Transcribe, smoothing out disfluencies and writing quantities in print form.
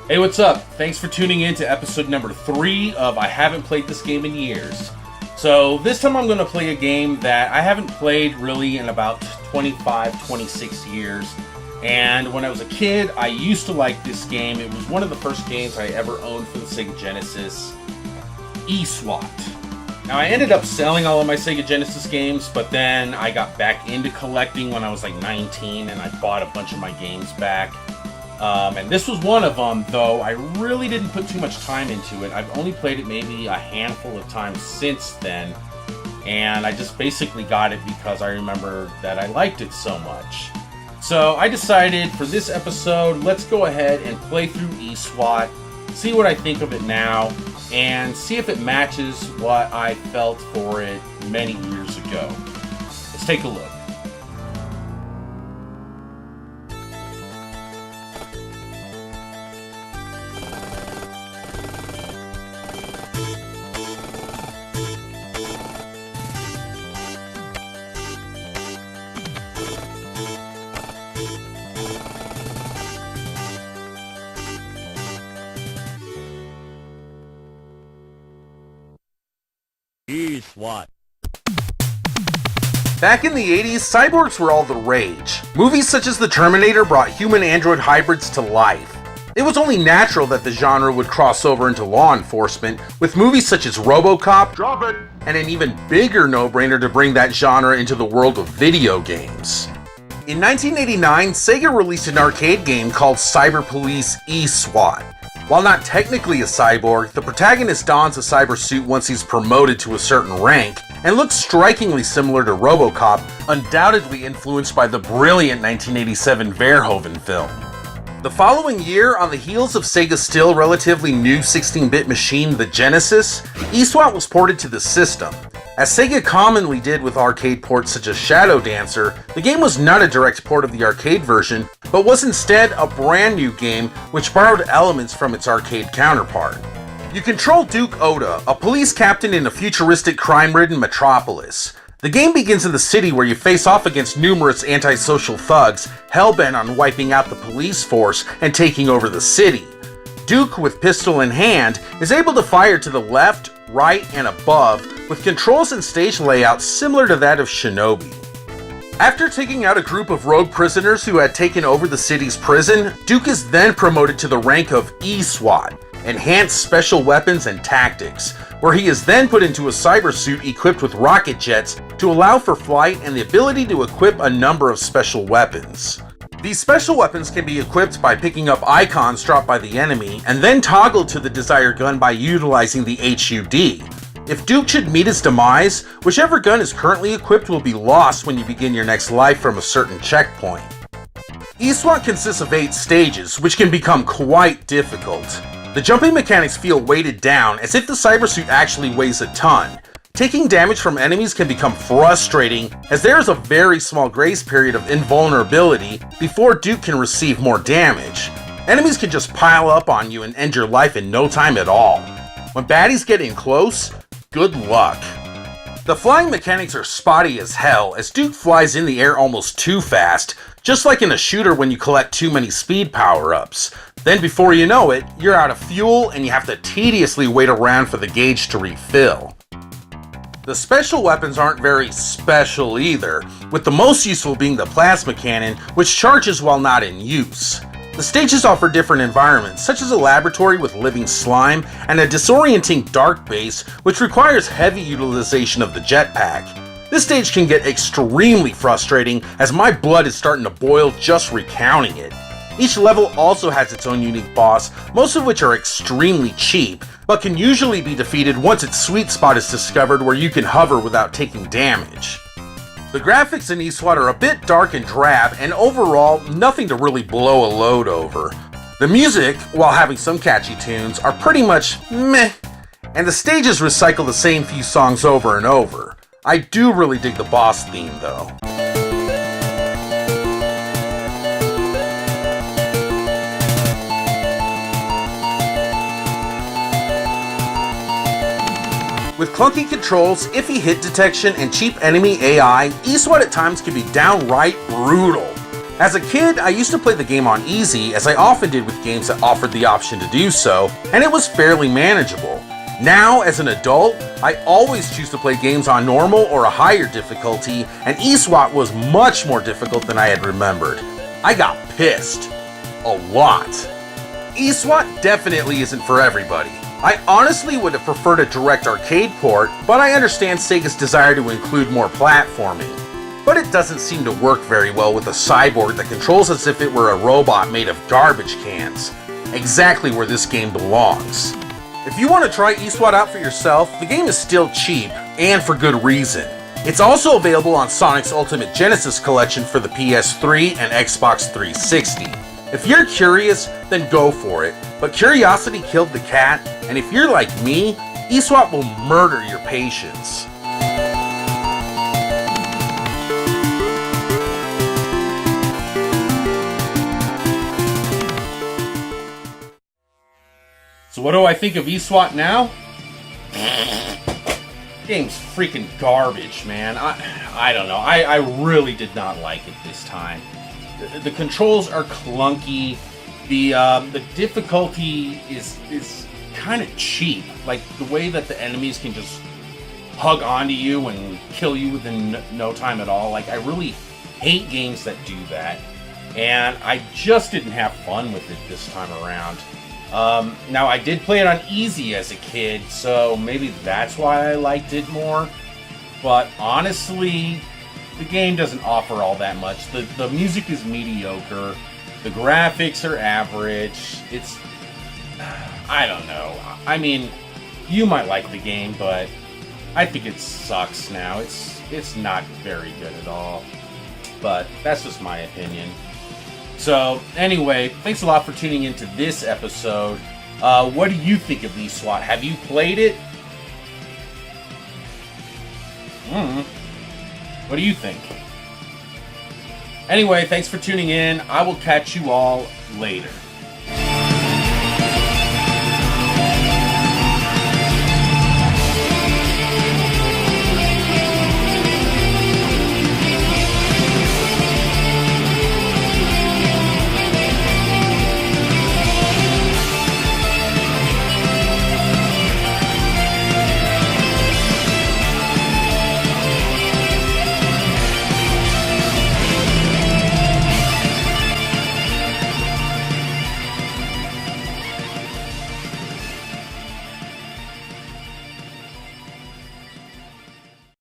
Hey, what's up? Thanks for tuning in to episode number 3 of I Haven't Played This Game in Years. So this time I'm going to play a game that I haven't played really in about 25, 26 years. And when I was a kid, I used to like this game. It was one of the first games I ever owned for the Sega Genesis, ESWAT. Now I ended up selling all of my Sega Genesis games, but then I got back into collecting when I was like 19 and I bought a bunch of my games back. And this was one of them, though I really didn't put too much time into it. I've only played it maybe a handful of times since then, and I just basically got it because I remember that I liked it so much. So I decided for this episode, let's go ahead and play through ESWAT, see what I think of it now, and see if it matches what I felt for it many years ago. Let's take a look. ESWAT. Back in the 80s, cyborgs were all the rage. Movies such as The Terminator brought human-android hybrids to life. It was only natural that the genre would cross over into law enforcement, with movies such as RoboCop, Drop It, and an even bigger no-brainer to bring that genre into the world of video games. In 1989, Sega released an arcade game called Cyber Police ESWAT. While not technically a cyborg, the protagonist dons a cyber suit once he's promoted to a certain rank, and looks strikingly similar to RoboCop, undoubtedly influenced by the brilliant 1987 Verhoeven film. The following year, on the heels of Sega's still relatively new 16-bit machine, the Genesis, ESWAT was ported to the system. As Sega commonly did with arcade ports such as Shadow Dancer, the game was not a direct port of the arcade version, but was instead a brand new game which borrowed elements from its arcade counterpart. You control Duke Oda, a police captain in a futuristic crime-ridden metropolis. The game begins in the city where you face off against numerous antisocial thugs, hell-bent on wiping out the police force and taking over the city. Duke, with pistol in hand, is able to fire to the left, right, and above, with controls and stage layouts similar to that of Shinobi. After taking out a group of rogue prisoners who had taken over the city's prison, Duke is then promoted to the rank of ESWAT, Enhanced Special Weapons and Tactics, where he is then put into a cyber suit equipped with rocket jets to allow for flight and the ability to equip a number of special weapons. These special weapons can be equipped by picking up icons dropped by the enemy and then toggled to the desired gun by utilizing the HUD. If Duke should meet his demise, whichever gun is currently equipped will be lost when you begin your next life from a certain checkpoint. ESWAT consists of 8 stages, which can become quite difficult. The jumping mechanics feel weighted down as if the cybersuit actually weighs a ton. Taking damage from enemies can become frustrating as there is a very small grace period of invulnerability before Duke can receive more damage. Enemies can just pile up on you and end your life in no time at all. When baddies get in close, good luck. The flying mechanics are spotty as hell as Duke flies in the air almost too fast, just like in a shooter when you collect too many speed power-ups. Then before you know it, you're out of fuel and you have to tediously wait around for the gauge to refill. The special weapons aren't very special either, with the most useful being the plasma cannon, which charges while not in use. The stages offer different environments, such as a laboratory with living slime, and a disorienting dark base, which requires heavy utilization of the jetpack. This stage can get extremely frustrating, as my blood is starting to boil just recounting it. Each level also has its own unique boss, most of which are extremely cheap, but can usually be defeated once its sweet spot is discovered where you can hover without taking damage. The graphics in ESWAT are a bit dark and drab, and overall, nothing to really blow a load over. The music, while having some catchy tunes, are pretty much meh, and the stages recycle the same few songs over and over. I do really dig the boss theme though. With clunky controls, iffy hit detection, and cheap enemy AI, ESWAT at times can be downright brutal. As a kid, I used to play the game on easy, as I often did with games that offered the option to do so, and it was fairly manageable. Now, as an adult, I always choose to play games on normal or a higher difficulty, and ESWAT was much more difficult than I had remembered. I got pissed. A lot. ESWAT definitely isn't for everybody. I honestly would have preferred a direct arcade port, but I understand Sega's desire to include more platforming. But it doesn't seem to work very well with a cyborg that controls as if it were a robot made of garbage cans. Exactly where this game belongs. If you want to try ESWAT out for yourself, the game is still cheap, and for good reason. It's also available on Sonic's Ultimate Genesis collection for the PS3 and Xbox 360. If you're curious, then go for it, but curiosity killed the cat, and if you're like me, ESWAT will murder your patience. So what do I think of ESWAT now? Game's freaking garbage, man. I don't know. I really did not like it this time. The controls are clunky. The difficulty is kind of cheap. Like the way that the enemies can just hug onto you and kill you within no time at all. Like I really hate games that do that. And I just didn't have fun with it this time around. Now I did play it on easy as a kid, so maybe that's why I liked it more. But honestly, the game doesn't offer all that much. The music is mediocre. The graphics are average. I don't know. I mean, you might like the game, but I think it sucks now. It's not very good at all. But that's just my opinion. So, anyway, thanks a lot for tuning into this episode. What do you think of ESWAT? Have you played it? What do you think? Anyway, thanks for tuning in. I will catch you all later.